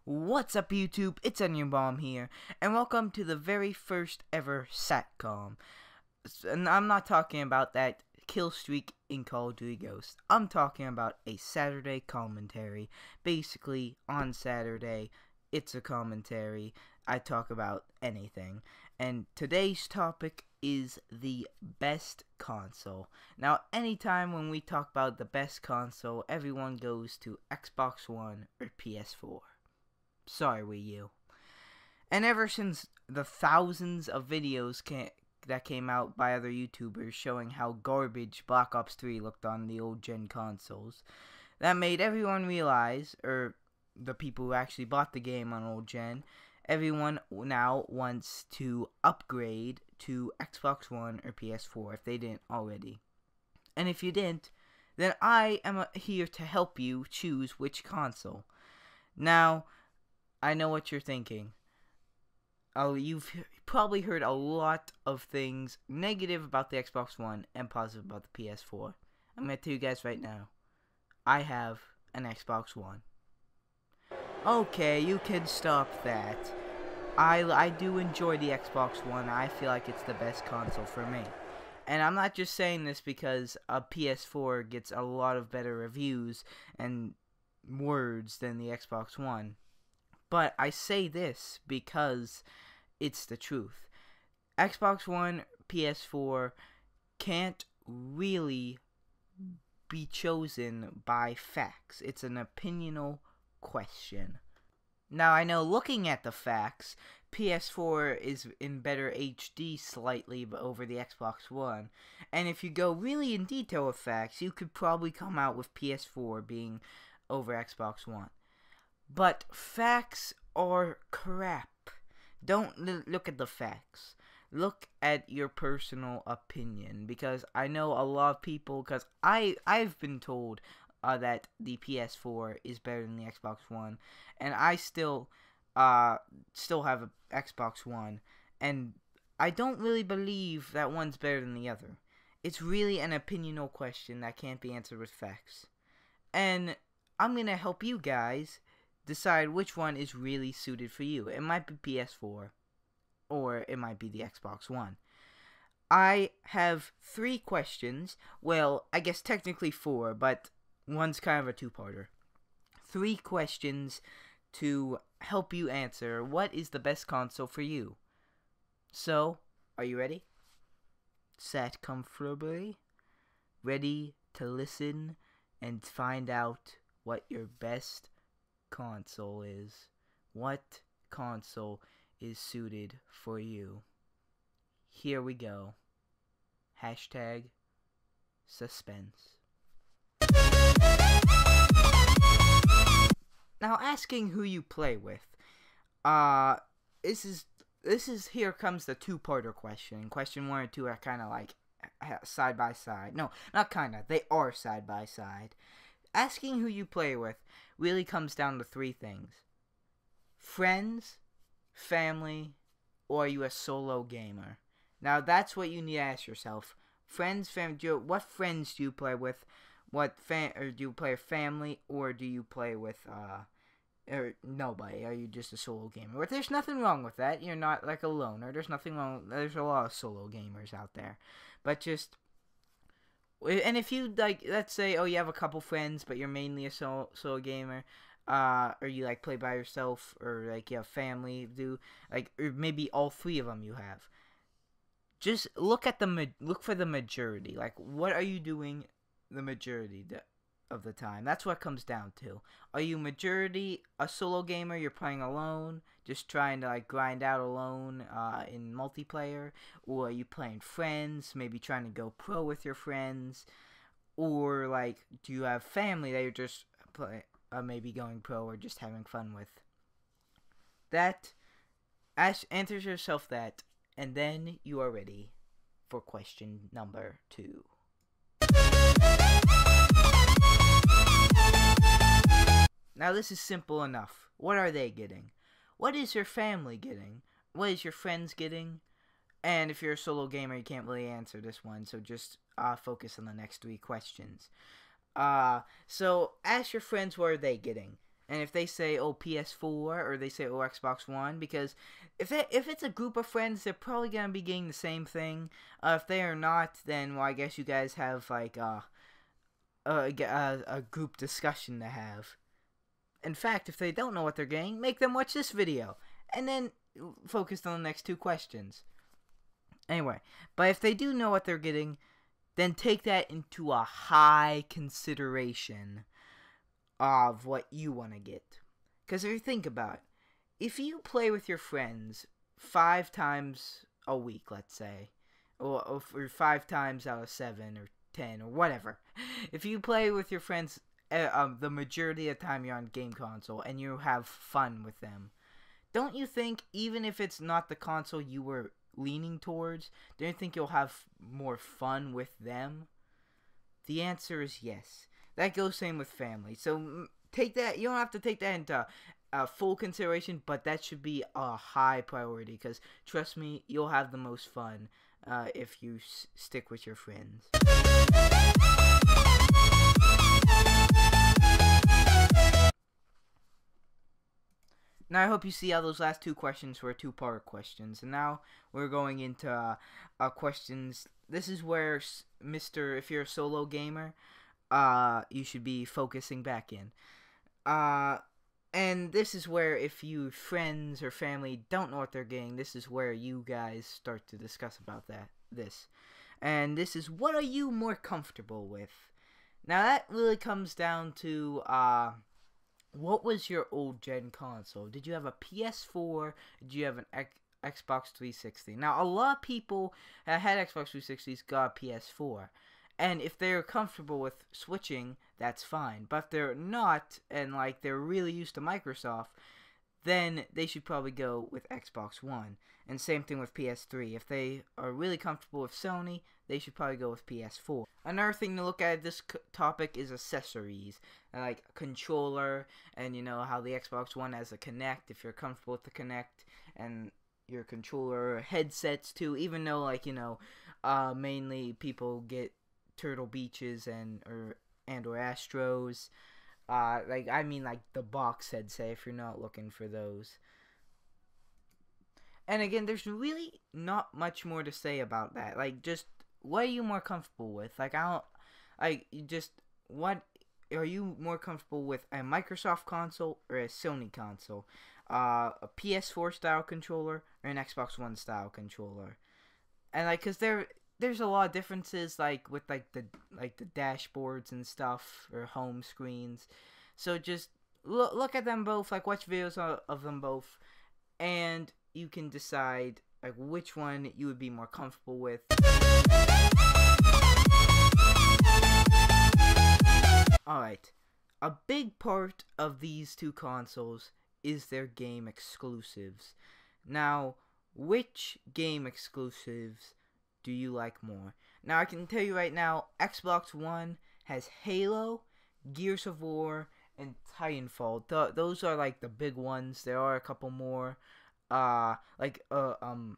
What's up YouTube, it's Onion Bomb here, and welcome to the very first ever Satcom. And I'm not talking about that kill streak in Call of Duty Ghost. I'm talking about a Saturday commentary. Basically, on Saturday, it's a commentary. I talk about anything. And today's topic is the best console. Now, anytime when we talk about the best console, everyone goes to Xbox One or PS4. Sorry, Wii U. And ever since the thousands of videos that came out by other YouTubers showing how garbage Black Ops 3 looked on the old gen consoles, that made everyone realize, or the people who actually bought the game on old gen, everyone now wants to upgrade to Xbox One or PS4 if they didn't already. And if you didn't, then I am here to help you choose which console. Now, I know what you're thinking. Oh, you've probably heard a lot of things negative about the Xbox One and positive about the PS4. I'm going to tell you guys right now. I have an Xbox One. Okay, you can stop that. I do enjoy the Xbox One. I feel like it's the best console for me. And I'm not just saying this because a PS4 gets a lot of better reviews and words than the Xbox One. But I say this because it's the truth. Xbox One, PS4 can't really be chosen by facts. It's an opinional question. Now, I know looking at the facts, PS4 is in better HD slightly over the Xbox One. And if you go really in detail with facts, you could probably come out with PS4 being over Xbox One. But facts are crap. Don't look at the facts. Look at your personal opinion. Because I know a lot of people, because I've been told that the PS4 is better than the Xbox One. And I still have an Xbox One. And I don't really believe that one's better than the other. It's really an opinional question that can't be answered with facts. And I'm going to help you guys decide which one is really suited for you. It might be PS4, or it might be the Xbox One. I have 3 questions. Well, I guess technically 4, but one's kind of a two-parter. 3 questions to help you answer what is the best console for you. So, are you ready? Sat comfortably? Ready to listen and find out what your best console is. What console is suited for you? Here we go. Hashtag suspense. Now, asking who you play with. This is here comes the two-parter question. Question 1 and 2 are kind of like side by side. No, not kind of. They are side by side. Asking who you play with really comes down to 3 things. Friends, family, or are you a solo gamer? Now, that's what you need to ask yourself. Friends, family, what friends do you play with? Or do you play with family, or do you play with, or nobody? Are you just a solo gamer? But there's nothing wrong with that. You're not like a loner. There's nothing wrong. There's a lot of solo gamers out there. But just... And if you, like, let's say, oh, you have a couple friends, but you're mainly a solo gamer, or you, like, play by yourself, or, like, you have family, or maybe all 3 of them you have. Just look for the majority. Like, what are you doing the majority of the time? That's what it comes down to. Are you majority a solo gamer? You're playing alone, just trying to like grind out alone in multiplayer, or are you playing friends? Maybe trying to go pro with your friends, or like do you have family that you're just maybe going pro or just having fun with? Answer yourself that, and then you are ready for question number 2. Now, this is simple enough. What are they getting? What is your family getting? What is your friends getting? And if you're a solo gamer, you can't really answer this one, so just focus on the next 3 questions. So ask your friends what are they getting. And if they say, oh, PS4, or they say, oh, Xbox One, because if it's a group of friends, they're probably going to be getting the same thing. If they are not, then, well, I guess you guys have, like, a group discussion to have. In fact, if they don't know what they're getting, make them watch this video. And then focus on the next 2 questions. Anyway, but if they do know what they're getting, then take that into a high consideration of what you want to get. Because if you think about it, if you play with your friends 5 times a week, let's say, or 5 times out of 7 or 10 or whatever, if you play with your friends the majority of the time you're on game console and you have fun with them, don't you think, even if it's not the console you were leaning towards, don't you think you'll have more fun with them? The answer is yes. That goes same with family. So take that. You don't have to take that into full consideration, but that should be a high priority, because trust me, you'll have the most fun if you stick with your friends. Now, I hope you see how those last 2 questions were 2-part questions. And now we're going into questions. This is where, if you're a solo gamer, you should be focusing back in. And this is where, if you friends or family don't know what they're getting, this is where you guys start to discuss about this. And this is, what are you more comfortable with? Now, that really comes down to, what was your old gen console? Did you have a PS4? Did you have an Xbox 360? Now, a lot of people that had Xbox 360s got a PS4. And if they're comfortable with switching, that's fine. But if they're not, and like they're really used to Microsoft, then they should probably go with Xbox One. And same thing with PS3. If they are really comfortable with Sony, they should probably go with PS4. Another thing to look at this topic is accessories, like a controller, and you know how the Xbox One has a Kinect, if you're comfortable with the Kinect, and your controller, headsets too, even though, like, you know, mainly people get Turtle Beaches or Astros. I mean the box headset, if you're not looking for those. And again, there's really not much more to say about that. Like, just, what are you more comfortable with? What are you more comfortable with, a Microsoft console or a Sony console? A PS4 style controller or an Xbox One style controller? And like, cause there's a lot of differences, like with the dashboards and stuff, or home screens. So just look at them both, like watch videos of them both, and you can decide like which one you would be more comfortable with. Alright, a big part of these 2 consoles is their game exclusives. Now, which game exclusives do you like more? Now, I can tell you right now, Xbox One has Halo, Gears of War, and Titanfall. Those are like the big ones. There are a couple more,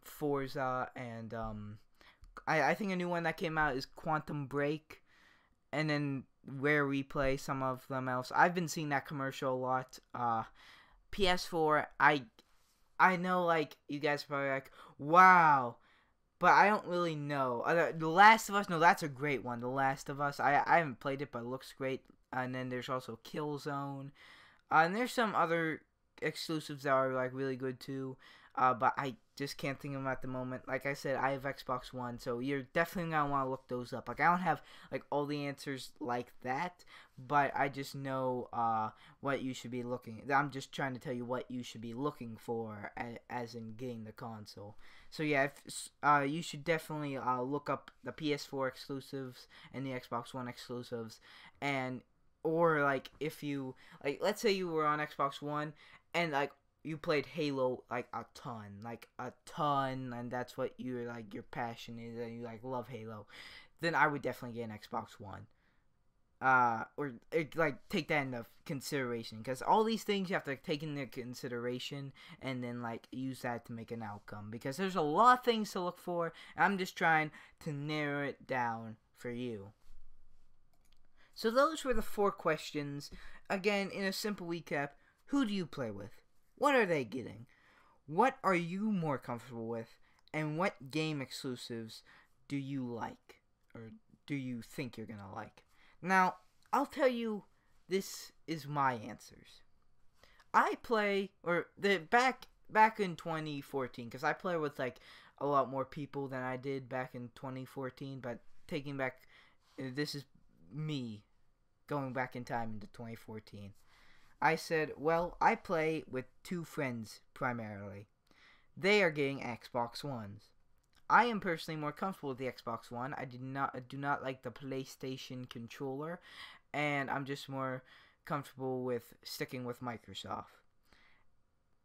Forza, and I think a new one that came out is Quantum Break, and then Rare Replay, some of them else. I've been seeing that commercial a lot. PS4, I know, like, you guys are probably like, wow, but I don't really know. The Last of Us, no, that's a great one. The Last of Us, I haven't played it, but it looks great. And then there's also Killzone. And there's some other exclusives that are, like, really good, too. But I just can't think of them at the moment. Like I said, I have Xbox One, so you're definitely going to want to look those up. Like, I don't have, like, all the answers like that, but I just know what you should be looking at. I'm just trying to tell you what you should be looking for as in getting the console. So, yeah, you should definitely look up the PS4 exclusives and the Xbox One exclusives. Or, like, if you, like, let's say you were on Xbox One, and, like, you played Halo, like, a ton, and that's what your passion is, and you, like, love Halo, then I would definitely get an Xbox One. Take that into consideration, because all these things you have to take into consideration, and then, like, use that to make an outcome, because there's a lot of things to look for, and I'm just trying to narrow it down for you. So those were the 4 questions. Again, in a simple recap, Who do you play with? What are they getting? What are you more comfortable with? And what game exclusives do you like? Or do you think you're gonna like? Now, I'll tell you, this is my answers. I play, or the back in 2014, because I play with like a lot more people than I did back in 2014. But taking back, this is me going back in time into 2014. I said, well, I play with two friends primarily. They are getting Xbox Ones. I am personally more comfortable with the Xbox One. I do not like the PlayStation controller, and I'm just more comfortable with sticking with Microsoft.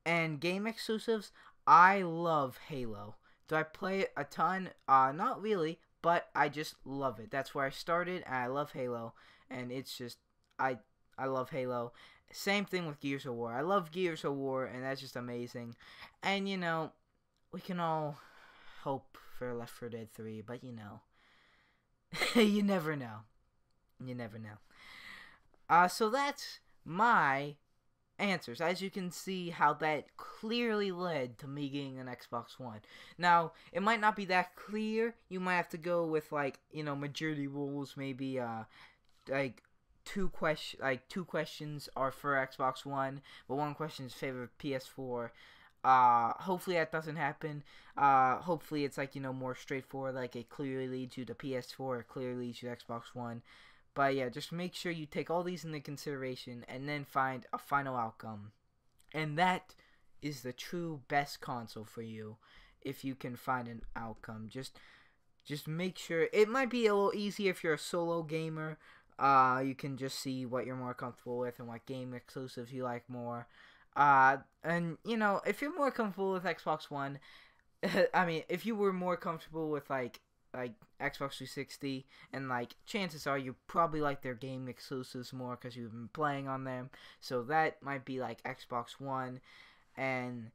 And game exclusives, I love Halo. Do I play it a ton? Not really, but I just love it. That's where I started, and I love Halo, and it's just I love Halo. Same thing with Gears of War. I love Gears of War, and that's just amazing. And you know, we can all hope for Left 4 Dead 3, but you know, you never know. You never know. So that's my answers. As you can see how that clearly led to me getting an Xbox One. Now, it might not be that clear. You might have to go with, like, you know, majority rules. Maybe, like, two questions are for Xbox One, but one question is favorite PS4. Hopefully that doesn't happen. Hopefully it's like, you know, more straightforward, like it clearly leads you to PS4, it clearly leads you to Xbox One. But yeah, just make sure you take all these into consideration and then find a final outcome. And that is the true best console for you, if you can find an outcome. Just make sure. It might be a little easier if you're a solo gamer. You can just see what you're more comfortable with and what game exclusives you like more. And you know, if you're more comfortable with Xbox One, I mean, if you were more comfortable with like Xbox 360, and like chances are you probably like their game exclusives more because you've been playing on them. So that might be like Xbox One, and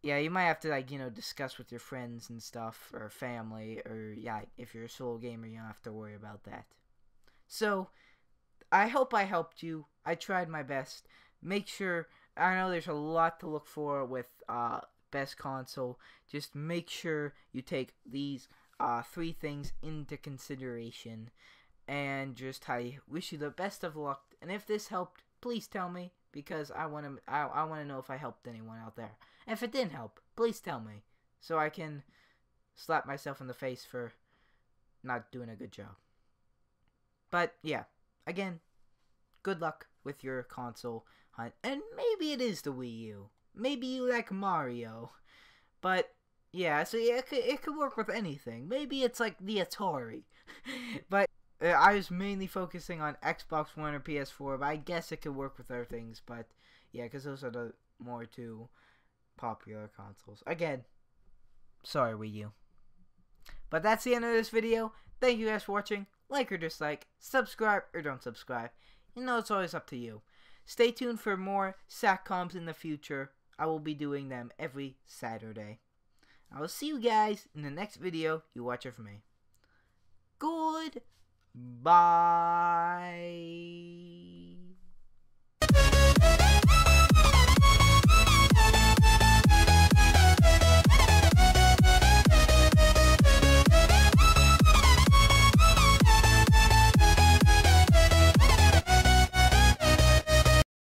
yeah, you might have to, like, you know, discuss with your friends and stuff, or family, or yeah, if you're a solo gamer, you don't have to worry about that. So I hope I helped you. I tried my best. Make sure, I know there's a lot to look for with best console. Just make sure you take these 3 things into consideration, and just I wish you the best of luck. And if this helped, please tell me, because I want to know if I helped anyone out there. And if it didn't help, please tell me, so I can slap myself in the face for not doing a good job. But yeah, again, good luck with your console hunt. And maybe it is the Wii U. Maybe you like Mario. But yeah, so yeah, it could work with anything. Maybe it's like the Atari. But I was mainly focusing on Xbox One or PS4, but I guess it could work with other things. But yeah, because those are the more 2 popular consoles. Again, sorry Wii U. But that's the end of this video. Thank you guys for watching. Like or dislike, subscribe or don't subscribe. You know, it's always up to you. Stay tuned for more SATCOMs in the future. I will be doing them every Saturday. I will see you guys in the next video you watch it from me. Goodbye.